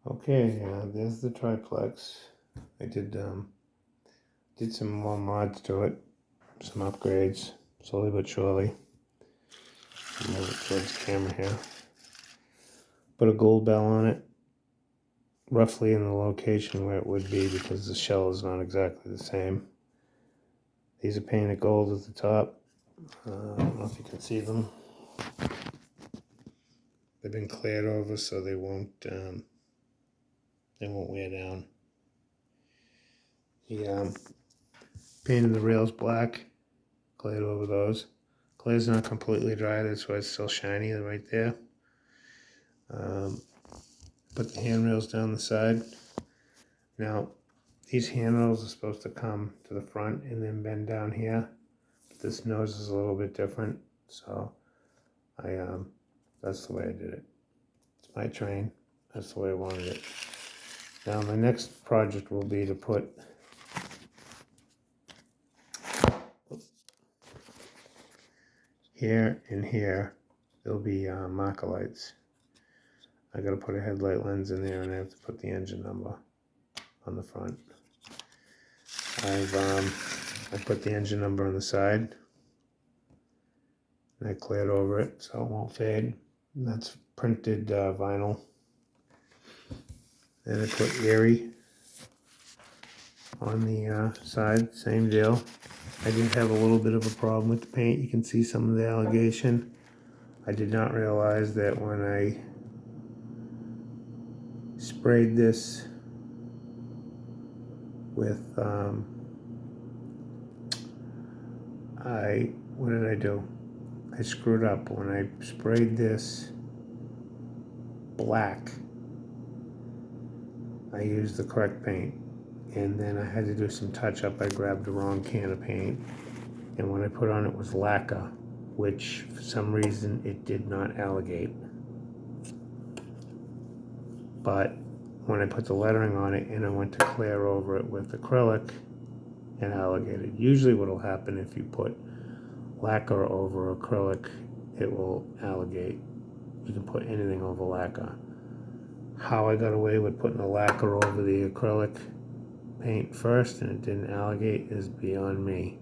Okay, there's the triplex. I did some more mods to it, some upgrades, slowly but surely. Move it towards the camera here. Put a gold bell on it, roughly in the location where it would be because the shell is not exactly the same. These are painted gold at the top. I don't know if you can see them. They've been cleared over so they won't wear down. Painted the rails black, cleared over those. Clear's not completely dry, that's why it's still shiny right there. Put the handrails down the side. Now, these handrails are supposed to come to the front and then bend down here. But this nose is a little bit different, so that's the way I did it. It's my train. That's the way I wanted it. Now, my next project will be to put here and here. There'll be marker lights. I gotta put a headlight lens in there, and I have to put the engine number on the front. I put the engine number on the side, and I cleared over it so it won't fade. And that's printed vinyl. And I put Erie on the side, same deal. I did have a little bit of a problem with the paint. You can see some of the allegation. I did not realize that when I sprayed this with what did I do? I screwed up. When I sprayed this black, I used the correct paint, and then I had to do some touch-up. I grabbed the wrong can of paint, and what I put on it was lacquer, which for some reason it did not alligate. But when I put the lettering on it and I went to clear over it with acrylic, and alligated. Usually what will happen if you put lacquer over acrylic, it will alligate. You can put anything over lacquer. How I got away with putting the lacquer over the acrylic paint first and it didn't alligate is beyond me.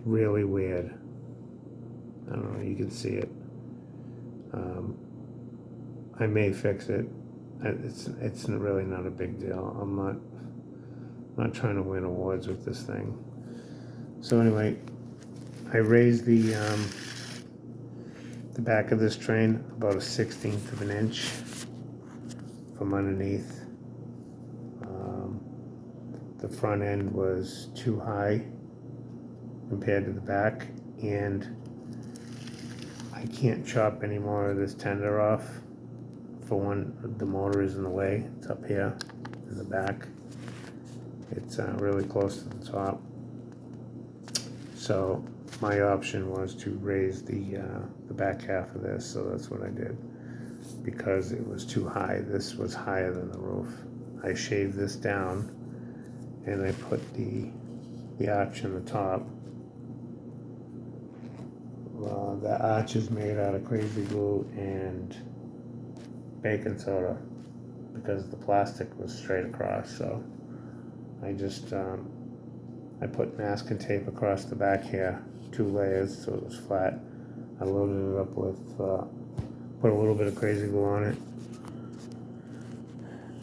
Really weird. I don't know, you can see it. I may fix it. It's really not a big deal. I'm not trying to win awards with this thing. So anyway, I raised the back of this train about a 1/16 of an inch from underneath. The front end was too high compared to the back, and I can't chop any more of this tender off. For one, the motor is in the way. It's up here in the back. It's really close to the top. So my option was to raise the back half of this, so that's what I did. Because it was too high. This was higher than the roof. I shaved this down, and I put the arch in the top. The arch is made out of crazy glue and baking soda because the plastic was straight across. So I just I put masking tape across the back here, 2 layers, so it was flat. I loaded it up with put a little bit of crazy glue on it,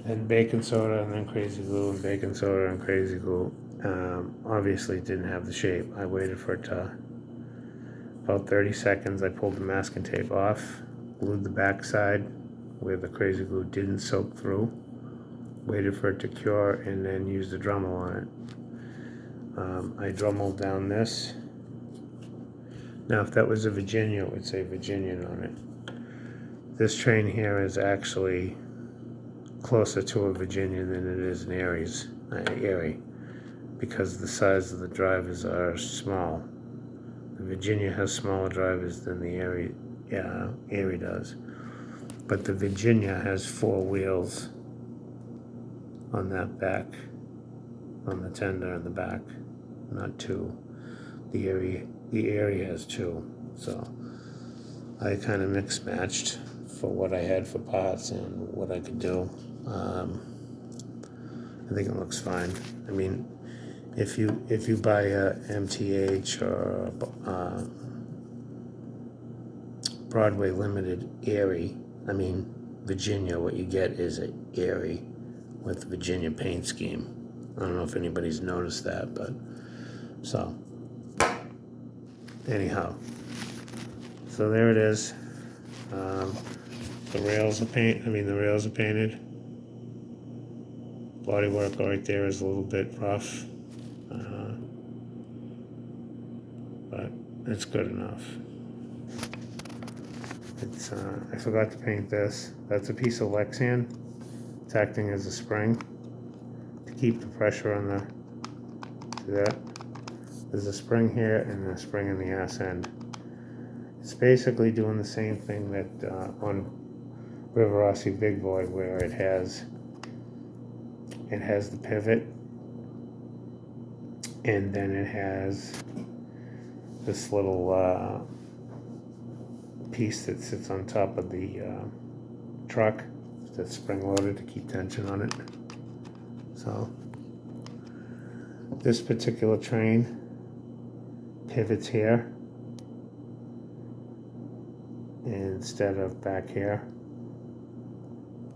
and baking soda, and then crazy glue, and baking soda and crazy glue. Obviously it didn't have the shape. I waited for it to about 30 seconds. I pulled the masking tape off, glued the back side where the crazy glue didn't soak through, waited for it to cure, and then used the Dremel on it. I Dremeled down this. Now if that was a Virginia, it would say Virginian on it. This train here is actually closer to a Virginia than it is an Erie, because the size of the drivers are small. The Virginia has smaller drivers than the Erie does. But the Virginia has 4 wheels on that back, on the tender in the back, not 2. The Erie has 2. So I kind of mix-matched for what I had for parts and what I could do. I think it looks fine. I mean, if you buy a MTH or Broadway Limited Erie, I mean Virginia, what you get is a Erie with Virginia paint scheme. I don't know if anybody's noticed that, but so anyhow, so there it is. The rails are painted. Bodywork right there is a little bit rough, but it's good enough. It's I forgot to paint this. That's a piece of Lexan. It's acting as a spring to keep the pressure on the. See that? There's a spring here and a spring in the ass end. It's basically doing the same thing that on River Rossi Big Boy, where it has the pivot, and then it has this little piece that sits on top of the truck that's spring loaded to keep tension on it. So this particular train pivots here instead of back here.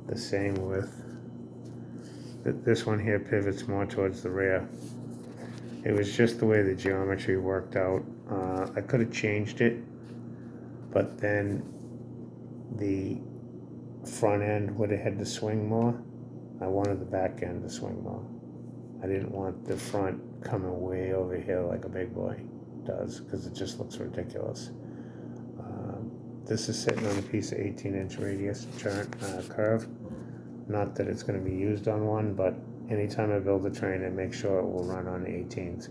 The same with this one here, pivots more towards the rear. It was just the way the geometry worked out. I could have changed it, but then the front end would have had to swing more. I wanted the back end to swing more. I didn't want the front coming way over here like a big boy does, because it just looks ridiculous. This is sitting on a piece of 18-inch radius curve. Not that it's going to be used on one, but anytime I build a train, I make sure it will run on 18s.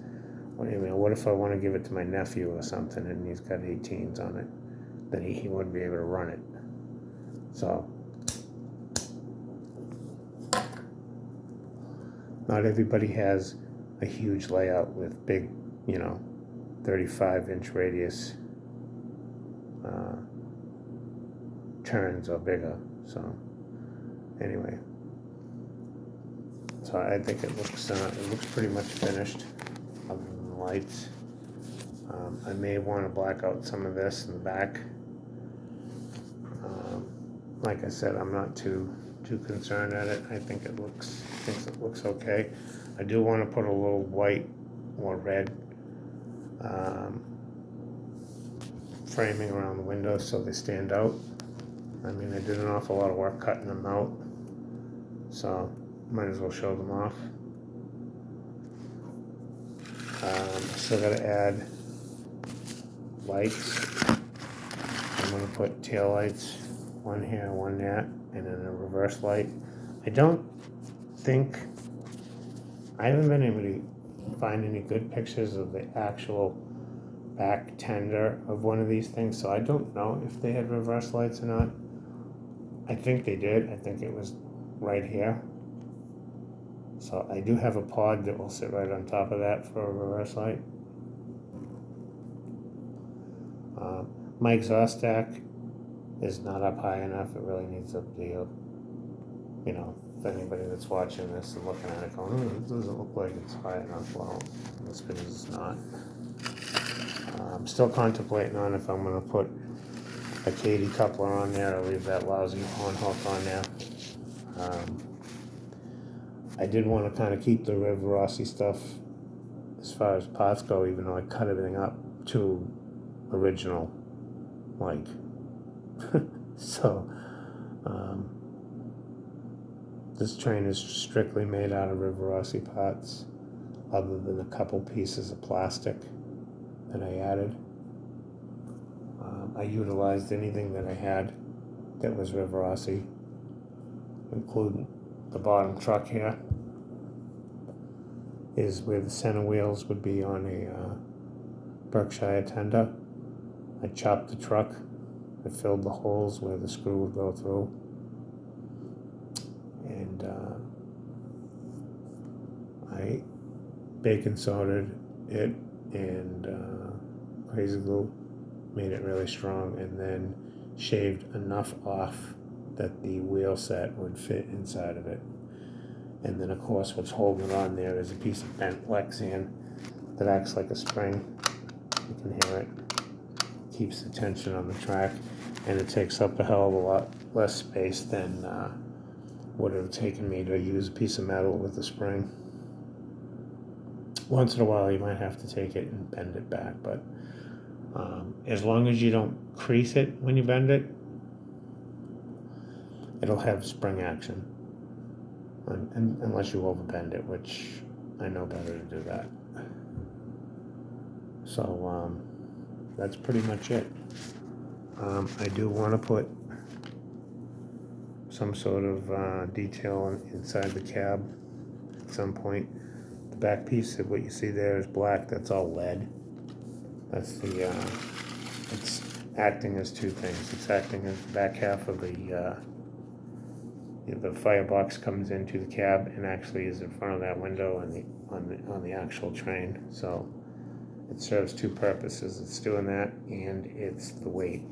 I mean, what if I want to give it to my nephew or something and he's got 18s on it? Then he wouldn't be able to run it. So, not everybody has a huge layout with big, 35-inch radius turns or bigger. So, anyway, so I think it looks pretty much finished, other than the lights. I may want to black out some of this in the back. Like I said, I'm not too concerned at it. I think it looks okay. I do want to put a little white or red framing around the windows so they stand out. I mean, I did an awful lot of work cutting them out, so might as well show them off. Still got to add lights. I'm going to put tail lights, one here, one there, and then a reverse light. I haven't been able to find any good pictures of the actual back tender of one of these things, so I don't know if they had reverse lights or not. I think they did. I think it was right here. So I do have a pod that will sit right on top of that for a reverse light. My exhaust stack is not up high enough. It really needs to be up, if anybody that's watching this and looking at it going, it doesn't look like it's high enough. Well, it's because it's not. I'm still contemplating on if I'm going to put a Katy coupler on there or leave that lousy horn hook on there. I did want to kind of keep the River Rossi stuff as far as parts go, even though I cut everything up to original, so this train is strictly made out of River Rossi parts, other than a couple pieces of plastic that I added. I utilized anything that I had that was River Rossi, including the bottom truck here is where the center wheels would be on a Berkshire tender. I chopped the truck. I filled the holes where the screw would go through, and I baking sodaed it and crazy glue, made it really strong, and then shaved enough off that the wheel set would fit inside of it. And then of course what's holding it on there is a piece of bent Lexan that acts like a spring. You can hear it. Keeps the tension on the track, and it takes up a hell of a lot less space than would have taken me to use a piece of metal with a spring. Once in a while you might have to take it and bend it back, but as long as you don't crease it when you bend it, it'll have spring action. Unless you overbend it, which I know better to do that. So that's pretty much it. I do want to put some sort of detail inside the cab at some point. The back piece of what you see there is black. That's all lead. That's the it's acting as two things. It's acting as the back half of the firebox comes into the cab and actually is in front of that window on the actual train. So it serves two purposes. It's doing that, and it's the weight.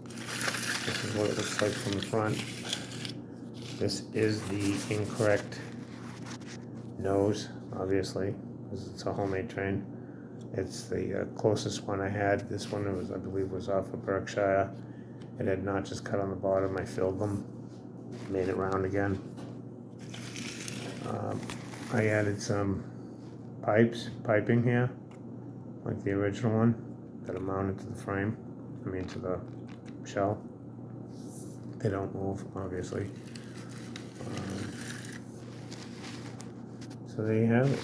This is what it looks like from the front. This is the incorrect nose, obviously, because it's a homemade train. It's the closest one I had. This one I believe was off of Berkshire. It had notches cut on the bottom. I filled them, made it round again. I added some piping here, like the original one, that are mounted to the frame. To the shell. They don't move, obviously. So there you have it.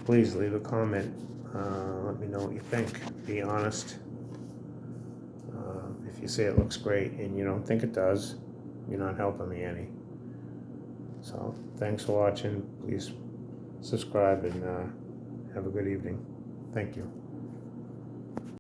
Please leave a comment. Let me know what you think. Be honest. If you say it looks great and you don't think it does, you're not helping me any. So thanks for watching. Please subscribe and have a good evening. Thank you.